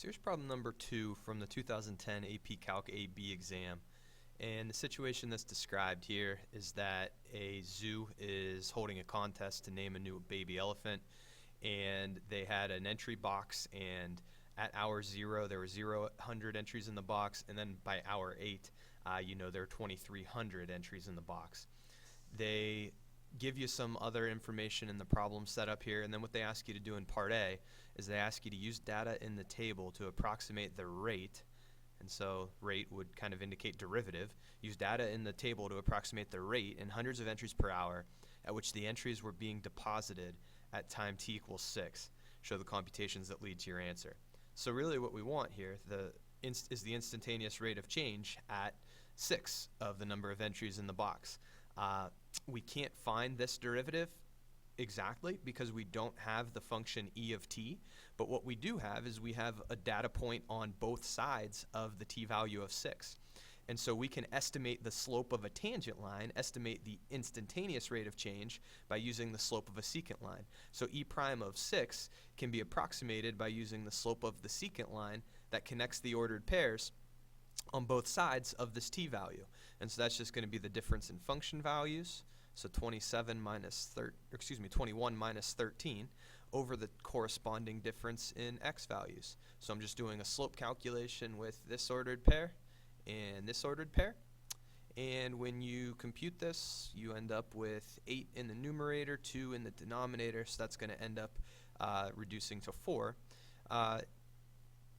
So here's problem number 2 from the 2010 AP Calc AB exam. And the situation that's described here is that a zoo is holding a contest to name a new baby elephant, and they had an entry box, and at hour 0 there were 0 entries in the box, and then by hour 8 there are 2,300 entries in the box. They give you some other information in the problem setup here, and then what they ask you to do in part A is they ask you to use data in the table to approximate the rate, and so rate would kind of indicate derivative. Use data in the table to approximate the rate in hundreds of entries per hour at which the entries were being deposited at time t equals 6. Show the computations that lead to your answer. So really what we want here is the instantaneous rate of change at 6 of the number of entries in the box. We can't find this derivative exactly because we don't have the function e of t, but what we do have is we have a data point on both sides of the t value of 6. And so we can estimate the slope of a tangent line, estimate the instantaneous rate of change by using the slope of a secant line. So e prime of 6 can be approximated by using the slope of the secant line that connects the ordered pairs on both sides of this t value. And so that's just going to be the difference in function values, so 21 minus 13 over the corresponding difference in x values. So I'm just doing a slope calculation with this ordered pair and this ordered pair. And when you compute this, you end up with 8 in the numerator, 2 in the denominator, so that's going to end up reducing to 4.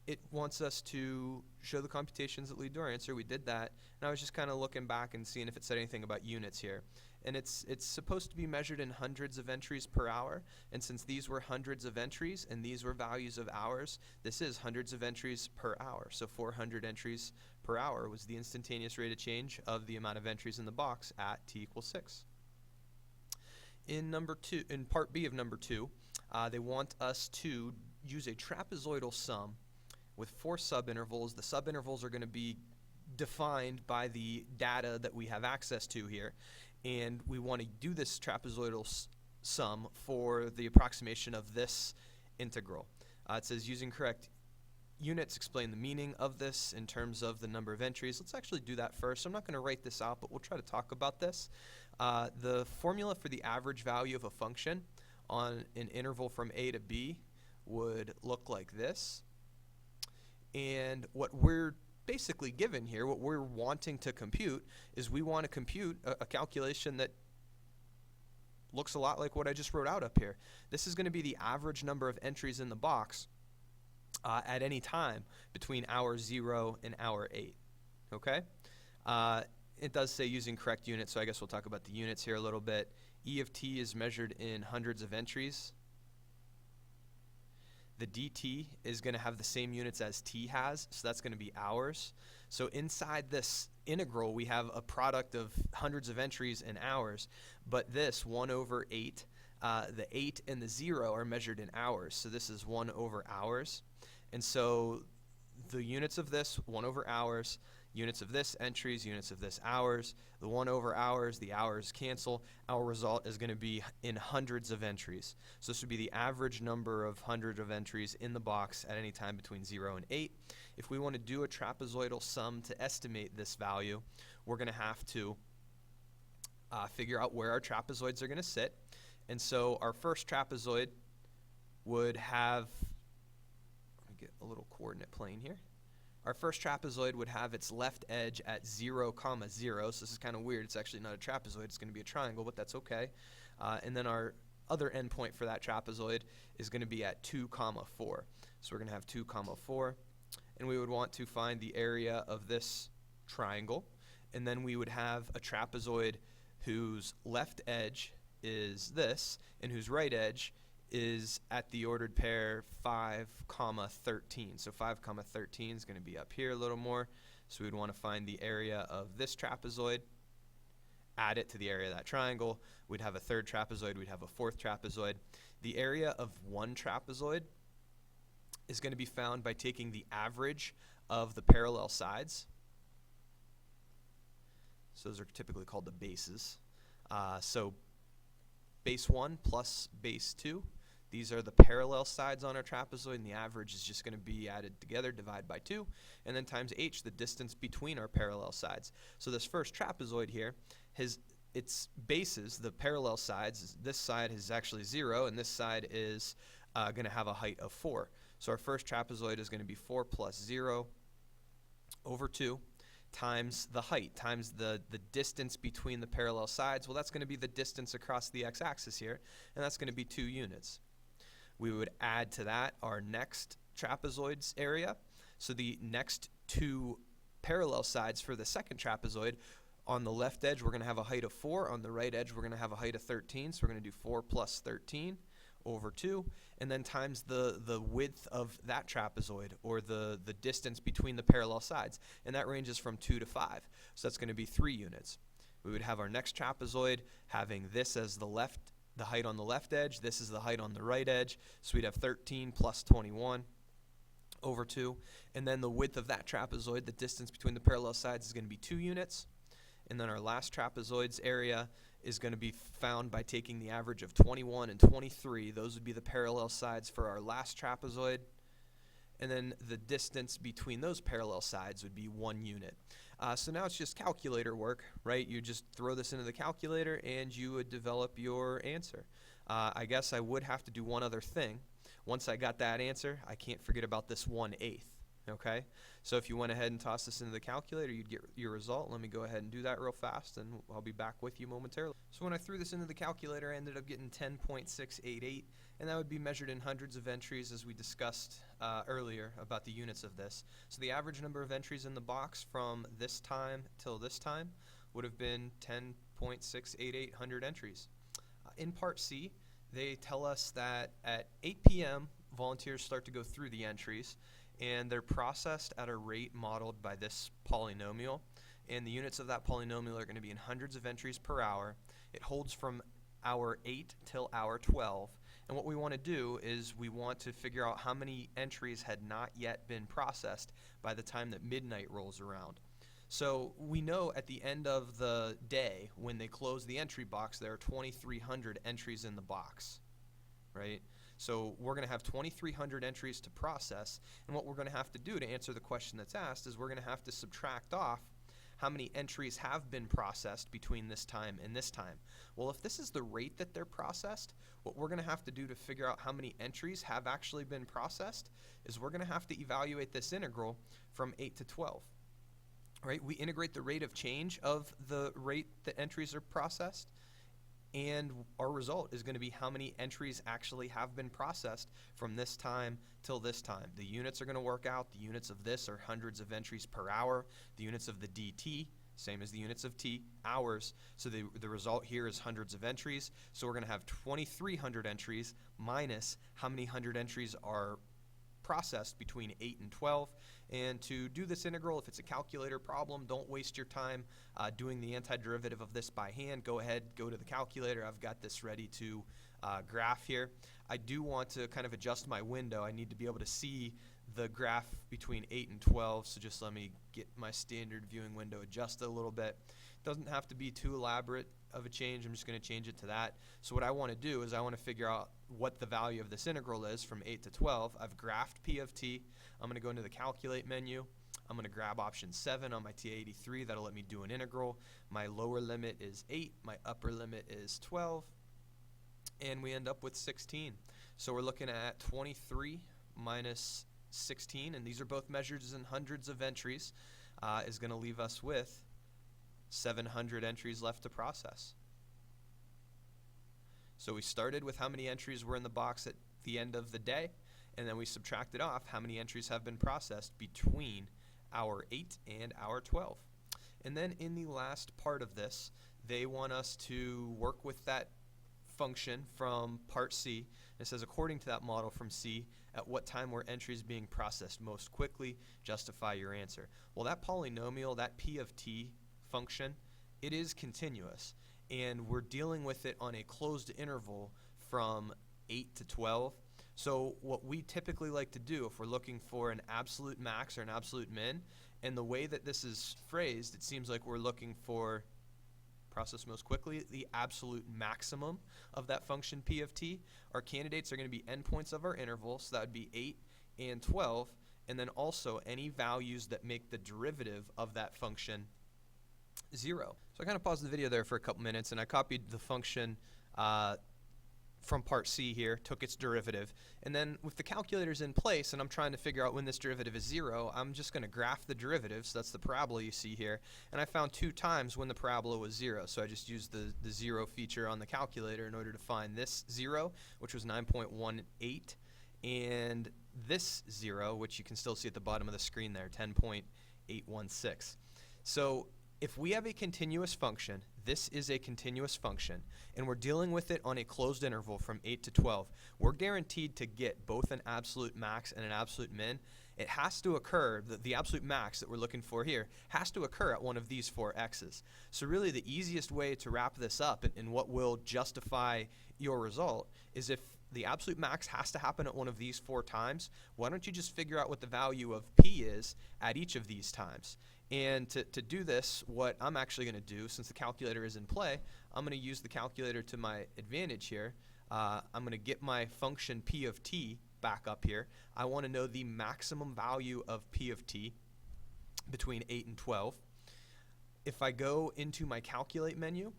It wants us to show the computations that lead to our answer. We did that, and I was just kind of looking back and seeing if it said anything about units here. And it's supposed to be measured in hundreds of entries per hour, and since these were hundreds of entries and these were values of hours, this is hundreds of entries per hour. So 400 entries per hour was the instantaneous rate of change of the amount of entries in the box at t equals 6. In part B of number 2, they want us to use a trapezoidal sum with 4 subintervals. The subintervals are going to be defined by the data that we have access to here, and we want to do this trapezoidal sum for the approximation of this integral. It says using correct units explain the meaning of this in terms of the number of entries. Let's actually do that first. I'm not going to write this out, but we'll try to talk about this. The formula for the average value of a function on an interval from a to b would look like this. And what we're basically given here, what we're wanting to compute, is we want to compute a calculation that looks a lot like what I just wrote out up here. This is going to be the average number of entries in the box at any time between hour 0 and hour 8. Okay? It does say using correct units, so I guess we'll talk about the units here a little bit. E of t is measured in hundreds of entries. The dt is going to have the same units as t has, so that's going to be hours. So inside this integral, we have a product of hundreds of entries in hours, but this 1 over 8, the 8 and the 0 are measured in hours, so this is 1 over hours. And so the units of this, 1 over hours, units of this entries, units of this hours, the 1 over hours, the hours cancel. Our result is going to be in hundreds of entries. So this would be the average number of hundreds of entries in the box at any time between 0 and 8. If we want to do a trapezoidal sum to estimate this value, we're going to have to figure out where our trapezoids are going to sit. And so our first trapezoid would have, let me get a little coordinate plane here. Our first trapezoid would have its left edge at 0, 0. So this is kind of weird. It's actually not a trapezoid. It's going to be a triangle, but that's okay. And then our other endpoint for that trapezoid is going to be at 2, 4. So we're going to have 2, 4. And we would want to find the area of this triangle. And then we would have a trapezoid whose left edge is this, and whose right edge is at the ordered pair 5, 13. So 5, 13 is going to be up here a little more. So we'd want to find the area of this trapezoid, add it to the area of that triangle. We'd have a third trapezoid, we'd have a fourth trapezoid. The area of one trapezoid is going to be found by taking the average of the parallel sides. So those are typically called the bases. So base 1 plus base 2 These are the parallel sides on our trapezoid, and the average is just going to be added together, divide by 2, and then times h, the distance between our parallel sides. So this first trapezoid here has its bases, the parallel sides. This side is actually 0, and this side is going to have a height of 4. So our first trapezoid is going to be 4 plus 0 over 2 times the height, times the distance between the parallel sides. Well, that's going to be the distance across the x-axis here, and that's going to be 2 units. We would add to that our next trapezoid's area. So the next 2 parallel sides for the second trapezoid, on the left edge we're going to have a height of 4, on the right edge we're going to have a height of 13, so we're going to do 4 plus 13 over 2, and then times the width of that trapezoid, or the distance between the parallel sides, and that ranges from 2 to 5, so that's going to be 3 units. We would have our next trapezoid having this as the height on the left edge, this is the height on the right edge, so we'd have 13 plus 21 over 2, and then the width of that trapezoid, the distance between the parallel sides, is going to be 2 units, and then our last trapezoid's area is going to be found by taking the average of 21 and 23. Those would be the parallel sides for our last trapezoid. And then the distance between those parallel sides would be 1 unit. So now it's just calculator work, right? You just throw this into the calculator and you would develop your answer. I guess I would have to do one other thing. Once I got that answer, I can't forget about this 1/8. Okay, so if you went ahead and tossed this into the calculator, you'd get your result. Let me go ahead and do that real fast, and I'll be back with you momentarily. So when I threw this into the calculator, I ended up getting 10.688, and that would be measured in hundreds of entries, as we discussed earlier about the units of this. So the average number of entries in the box from this time till this time would have been 10.688 entries. In Part C, they tell us that at 8 p.m., volunteers start to go through the entries, and they're processed at a rate modeled by this polynomial, and the units of that polynomial are going to be in hundreds of entries per hour. It holds from hour 8 till hour 12, and what we want to do is we want to figure out how many entries had not yet been processed by the time that midnight rolls around. So we know at the end of the day, when they close the entry box, there are 2,300 entries in the box, right? So we're going to have 2,300 entries to process, and what we're going to have to do to answer the question that's asked is we're going to have to subtract off how many entries have been processed between this time and this time. Well, if this is the rate that they're processed, what we're going to have to do to figure out how many entries have actually been processed is we're going to have to evaluate this integral from 8 to 12. Right? We integrate the rate of change of the rate that entries are processed, and our result is going to be how many entries actually have been processed from this time till this time. The units are going to work out. The units of this are hundreds of entries per hour. The units of the dt, same as the units of t, hours. So the result here is hundreds of entries. So we're going to have 2,300 entries minus how many hundred entries are processed between 8 and 12. And to do this integral, if it's a calculator problem, don't waste your time doing the antiderivative of this by hand. Go ahead, go to the calculator. I've got this ready to graph here. I do want to kind of adjust my window. I need to be able to see the graph between 8 and 12, so just let me get my standard viewing window adjusted a little bit. It doesn't have to be too elaborate of a change. I'm just going to change it to that. So what I want to do is I want to figure out what the value of this integral is from 8 to 12. I've graphed p of t. I'm going to go into the calculate menu. I'm going to grab option 7 on my TA83. That'll let me do an integral. My lower limit is 8. My upper limit is 12. And we end up with 16. So we're looking at 23 minus 16, and these are both measures in hundreds of entries, is going to leave us with 700 entries left to process. So we started with how many entries were in the box at the end of the day, and then we subtracted off how many entries have been processed between hour 8 and hour 12. And then in the last part of this, they want us to work with that function from part C. It says, according to that model from C, at what time were entries being processed most quickly? Justify your answer. Well, that polynomial, that p of t function, it is continuous, and we're dealing with it on a closed interval from 8 to 12. So what we typically like to do if we're looking for an absolute max or an absolute min, and the way that this is phrased, it seems like we're looking for process most quickly, the absolute maximum of that function p of t. Our candidates are going to be endpoints of our interval, so that would be 8 and 12, and then also any values that make the derivative of that function 0. So I kind of paused the video there for a couple minutes, and I copied the function from part C here, took its derivative, and then with the calculators in place and I'm trying to figure out when this derivative is 0, I'm just going to graph the derivative, so that's the parabola you see here, and I found 2 times when the parabola was 0, so I just used the 0 feature on the calculator in order to find this 0, which was 9.18, and this 0, which you can still see at the bottom of the screen there, 10.816. So if we have a continuous function, this is a continuous function, and we're dealing with it on a closed interval from 8 to 12, we're guaranteed to get both an absolute max and an absolute min. It has to occur, the absolute max that we're looking for here, has to occur at one of these 4 x's. So really the easiest way to wrap this up and what will justify your result is if the absolute max has to happen at one of these 4 times, why don't you just figure out what the value of p is at each of these times? And to do this, what I'm actually going to do, since the calculator is in play, I'm going to use the calculator to my advantage here. I'm going to get my function p of t back up here. I want to know the maximum value of p of t between 8 and 12. If I go into my calculate menu,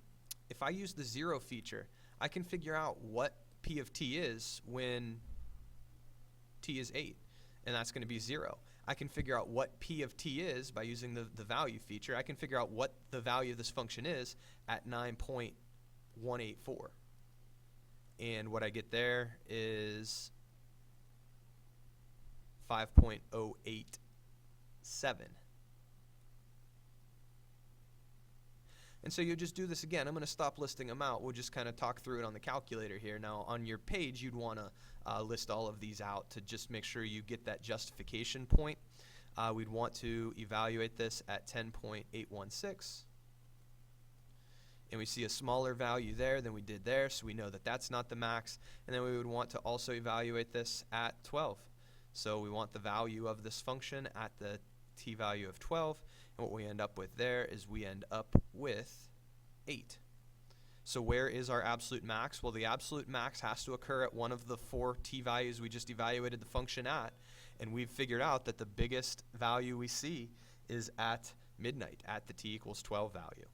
if I use the 0 feature, I can figure out what p of t is when t is 8, and that's going to be 0. I can figure out what p of t is by using the value feature. I can figure out what the value of this function is at 9.184. And what I get there is 5.087. And so you just do this again. I'm going to stop listing them out. We'll just kind of talk through it on the calculator here. Now on your page you'd want to list all of these out to just make sure you get that justification point. We'd want to evaluate this at 10.816. And we see a smaller value there than we did there, so we know that that's not the max. And then we would want to also evaluate this at 12. So we want the value of this function at the t value of 12. And what we end up with there is we end up with 8. So where is our absolute max? Well, the absolute max has to occur at one of the 4 t values we just evaluated the function at. And we've figured out that the biggest value we see is at midnight, at the t equals 12 value.